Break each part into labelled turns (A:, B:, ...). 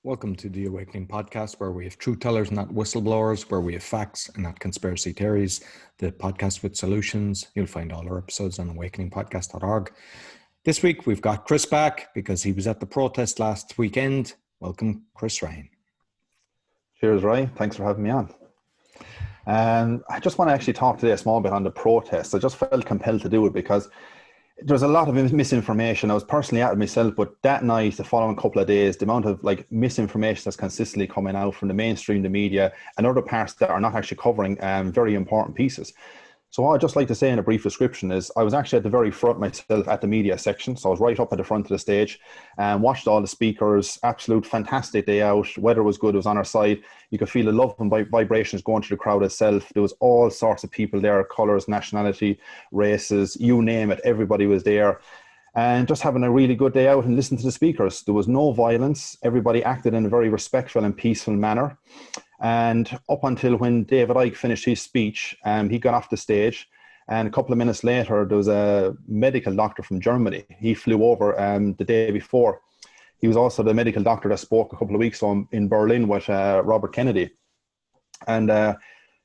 A: Welcome to the Awakening Podcast, where we have truth tellers, not whistleblowers, where we have facts and not conspiracy theories. The podcast with solutions. You'll find all our episodes on awakeningpodcast.org. This week, we've got Chris back because he was at the protest last weekend. Welcome, Chris Ryan.
B: Cheers, Ryan. Thanks for having me on. I just want to actually talk today a small bit on the protest. I just felt compelled to do it because there's a lot of misinformation. I was personally at it myself, but that night, the following couple of days, the amount of misinformation that's consistently coming out from the mainstream, the media, and other parts that are not actually covering very important pieces. So what I'd just like to say in a brief description is I was actually at the very front myself at the media section. So I was right up at the front of the stage and watched all the speakers. Absolute fantastic day out. Weather was good. It was on our side. You could feel the love and vibrations going through the crowd itself. There was all sorts of people there, colours, nationality, races, you name it. Everybody was there. And just having a really good day out and listening to the speakers. There was no violence. Everybody acted in a very respectful and peaceful manner. And up until when David Icke finished his speech, he got off the stage. And a couple of minutes later, there was a medical doctor from Germany. He flew over the day before. He was also the medical doctor that spoke a couple of weeks ago in Berlin with Robert Kennedy. And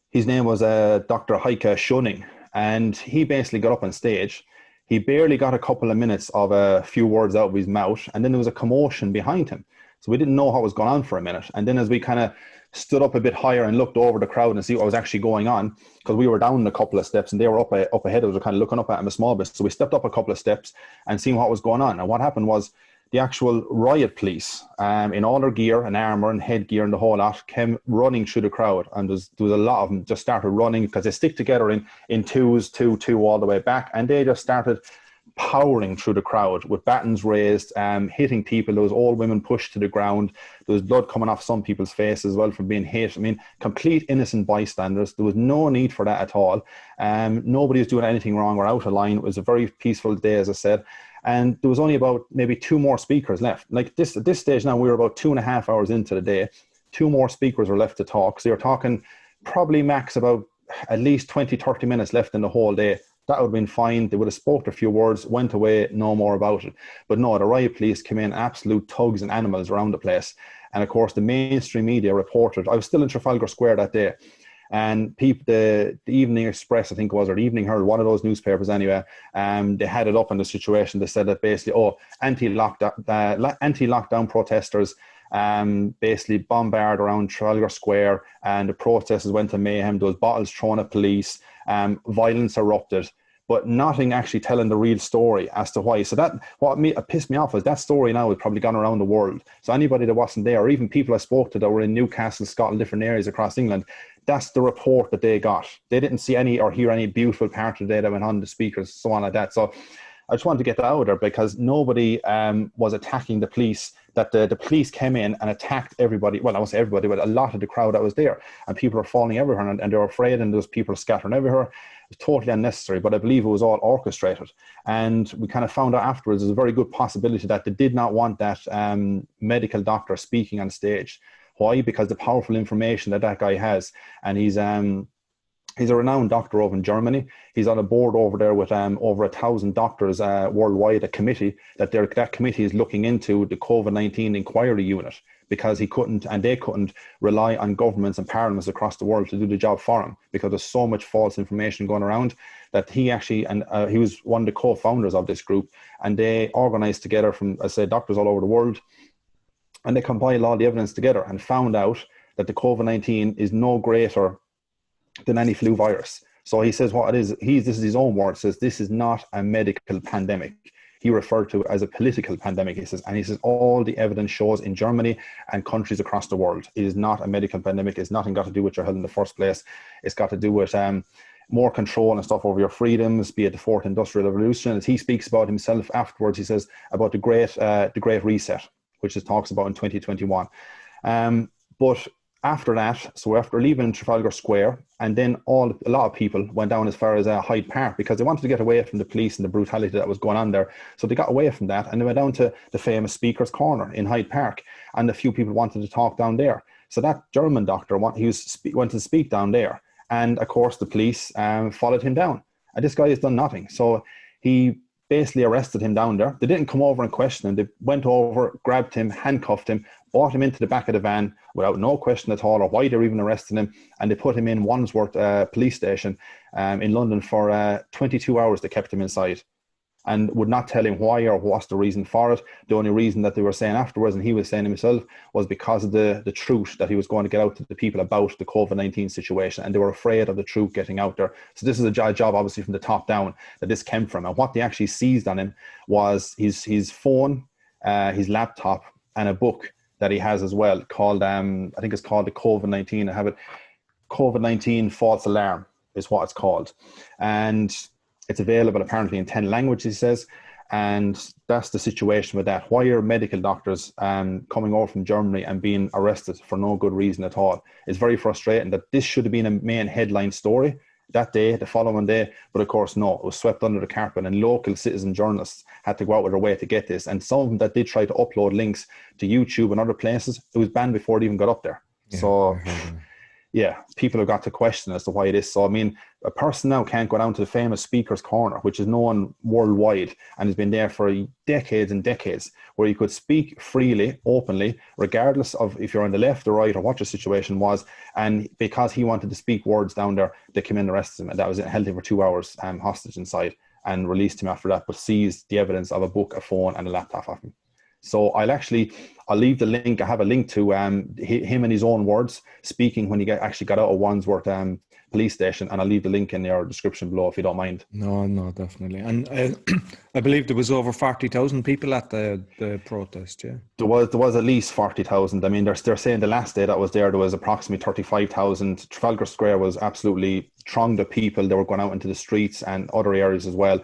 B: his name was Dr. Heike Schoening. And he basically got up on stage. He barely got a couple of minutes of a few words out of his mouth. And then there was a commotion behind him. So we didn't know what was going on for a minute. And then as we kind of stood up a bit higher and looked over the crowd and see what was actually going on, because we were down a couple of steps and they were up ahead of us, were kind of looking up at him a small bit. So we stepped up a couple of steps and seeing what was going on. And what happened was the actual riot police, in all their gear and armour and headgear and the whole lot, came running through the crowd. And there was a lot of them just started running because they stick together in twos, two all the way back. And they just started powering through the crowd with batons raised, hitting people. There was old women pushed to the ground. There was blood coming off some people's faces as well from being hit. I mean, complete innocent bystanders. There was no need for that at all. Nobody was doing anything wrong or out of line. It was a very peaceful day, as I said. And there was only about maybe two more speakers left. At this stage now, we were about 2.5 hours into the day. Two more speakers were left to talk. So you're talking probably max about at least 20, 30 minutes left in the whole day. That would have been fine. They would have spoke a few words, went away, no more about it. But no, the riot police came in, absolute thugs and animals around the place. And of course, the mainstream media reported, I was still in Trafalgar Square that day, and the Evening Express, I think it was, or the Evening Herald, one of those newspapers anyway, they had it up on the situation. They said that basically, anti-lockdown protesters basically bombarded around Trafalgar Square, and the protesters went to mayhem. There was bottles thrown at police, violence erupted, but nothing actually telling the real story as to why. So what pissed me off is that story now has probably gone around the world. So anybody that wasn't there, or even people I spoke to that were in Newcastle, Scotland, different areas across England, that's the report that they got. They didn't see any or hear any beautiful part of the day that went on the speakers, so on like that. So I just wanted to get that out there because nobody was attacking the police. That the police came in and attacked everybody. Well, I won't say everybody, but a lot of the crowd that was there. And people were falling everywhere and they were afraid, and there was people scattering everywhere. It was totally unnecessary, but I believe it was all orchestrated. And we kind of found out afterwards there's a very good possibility that they did not want that medical doctor speaking on stage. Why? Because the powerful information that guy has, and he's a renowned doctor over in Germany. He's on a board over there with over 1,000 doctors worldwide, a committee that committee is looking into the COVID-19 inquiry unit, because they couldn't rely on governments and parliaments across the world to do the job for him, because there's so much false information going around that he actually, and he was one of the co-founders of this group, and they organized together from, I say, doctors all over the world, and they compiled all the evidence together and found out that the COVID-19 is no greater than any flu virus. So he says what it is, this is his own word, says this is not a medical pandemic. He referred to it as a political pandemic, he says, all the evidence shows in Germany and countries across the world, it is not a medical pandemic. It's nothing got to do with your health in the first place. It's got to do with more control and stuff over your freedoms, be it the fourth industrial revolution. As he speaks about himself afterwards, he says about the great reset, which is talks about in 2021. But after that, so after leaving Trafalgar Square, and then a lot of people went down as far as Hyde Park, because they wanted to get away from the police and the brutality that was going on there. So they got away from that and they went down to the famous Speaker's Corner in Hyde Park, and a few people wanted to talk down there. So that German doctor, went to speak down there, and of course the police followed him down. And this guy has done nothing. So he basically arrested him down there. They didn't come over and question him. They went over, grabbed him, handcuffed him, brought him into the back of the van without no question at all, or why they're even arresting him. And they put him in Wandsworth police station in London for 22 hours. They kept him inside and would not tell him why or what's the reason for it. The only reason that they were saying afterwards, and he was saying himself, was because of the truth that he was going to get out to the people about the COVID-19 situation, and they were afraid of the truth getting out there. So this is a job, obviously, from the top down that this came from. And what they actually seized on him was his phone, his laptop, and a book that he has as well called, I think it's called the COVID-19. I have it, COVID-19 False Alarm is what it's called. And it's available apparently in 10 languages, he says. And that's the situation with that. Why are medical doctors coming over from Germany and being arrested for no good reason at all? It's very frustrating that this should have been a main headline story that day, the following day. But of course, no, it was swept under the carpet, and local citizen journalists had to go out of their way to get this. And some of them that did try to upload links to YouTube and other places, it was banned before it even got up there. Yeah, so yeah, people have got to question as to why it is. So, I mean, a person now can't go down to the famous Speaker's Corner, which is known worldwide and has been there for decades and decades, where you could speak freely, openly, regardless of if you're on the left or right or what your situation was. And because he wanted to speak words down there, they came in and arrested him. And that was held him for 2 hours hostage inside, and released him after that, but seized the evidence of a book, a phone, and a laptop off him. So I'll leave the link. I have a link to him in his own words speaking when he actually got out of Wandsworth police station, and I'll leave the link in your description below if you don't mind.
A: No, definitely. And I believe there was over 40,000 people at the protest. Yeah,
B: there was at least 40,000. I mean, they're saying the last day that was there was approximately 35,000. Trafalgar Square was absolutely thronged of people. They were going out into the streets and other areas as well.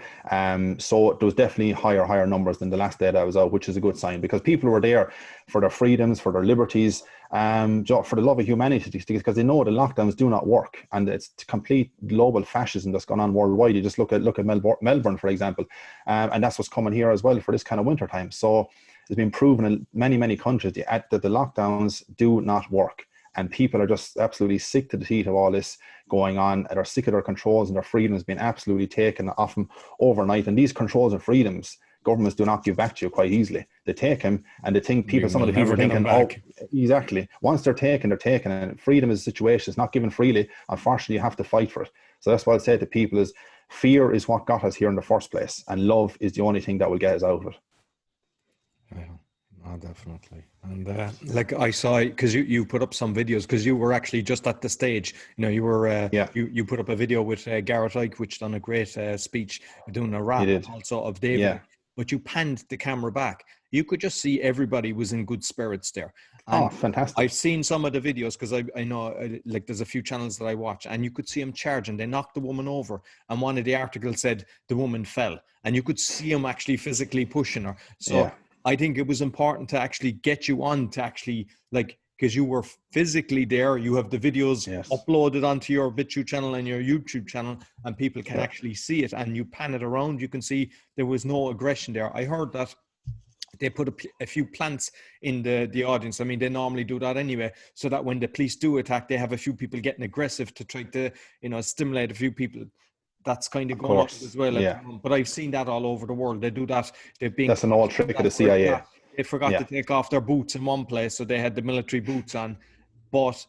B: So there was definitely higher numbers than the last day that I was out, which is a good sign, because people were there for their freedoms, for their liberties, for the love of humanity, because they know the lockdowns do not work, and it's complete global fascism that's gone on worldwide. You just look at Melbourne, for example, and that's what's coming here as well for this kind of winter time. So it's been proven in many countries that the lockdowns do not work. And people are just absolutely sick to the teeth of all this going on, and are sick of their controls and their freedoms being absolutely taken off them overnight. And these controls and freedoms, governments do not give back to you quite easily. They take them, and they think some of the people are thinking, oh, exactly. Once they're taken, and freedom is a situation. It's not given freely. Unfortunately, you have to fight for it. So that's what I'll say to people is, fear is what got us here in the first place, and love is the only thing that will get us out of it.
A: Yeah. Oh, definitely. And like I saw, because you put up some videos, because you were actually just at the stage, you were you put up a video with Garrett Ike, which done a great speech doing a rap also of David, but you panned the camera back. You could just see everybody was in good spirits there. And
B: fantastic.
A: I've seen some of the videos, because I know like there's a few channels that I watch, and you could see him charging. They knocked the woman over, and one of the articles said the woman fell, and you could see him actually physically pushing her. So I think it was important to actually get you on to actually, like, because you were physically there, you have the videos uploaded onto your BitChute channel and your YouTube channel, and people can actually see it, and you pan it around, you can see there was no aggression there. I heard that they put a few plants in the audience. I mean, they normally do that anyway, so that when the police do attack, they have a few people getting aggressive to try to, stimulate a few people. That's kind of going on as well. But I've seen that all over the world. They do that. That's
B: an old trick of the CIA.
A: They forgot to take off their boots in one place, so they had the military boots on. But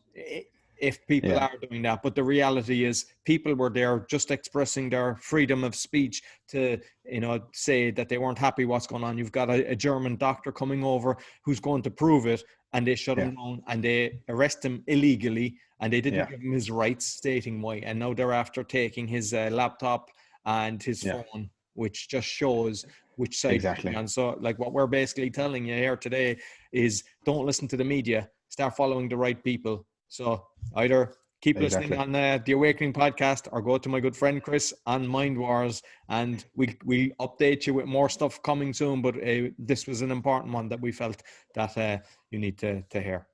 A: if people are doing that, but the reality is people were there just expressing their freedom of speech to, say that they weren't happy what's going on. You've got a German doctor coming over who's going to prove it, and they shut him down, and they arrest him illegally, and they didn't give him his rights, stating why. And now they're after taking his laptop and his phone, which just shows which side.
B: Exactly.
A: And so, like, what we're basically telling you here today is, don't listen to the media. Start following the right people. So either keep listening on the Awakening podcast, or go to my good friend Chris on Mind Wars, and we update you with more stuff coming soon. But this was an important one that we felt that you need to hear.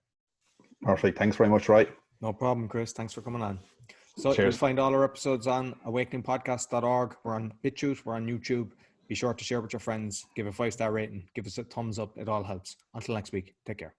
B: Perfect. Thanks very much, Roy.
A: No problem, Chris. Thanks for coming on. So you'll find all our episodes on awakeningpodcast.org. We're on BitChute. We're on YouTube. Be sure to share with your friends. Give a 5-star rating. Give us a thumbs up. It all helps. Until next week, take care.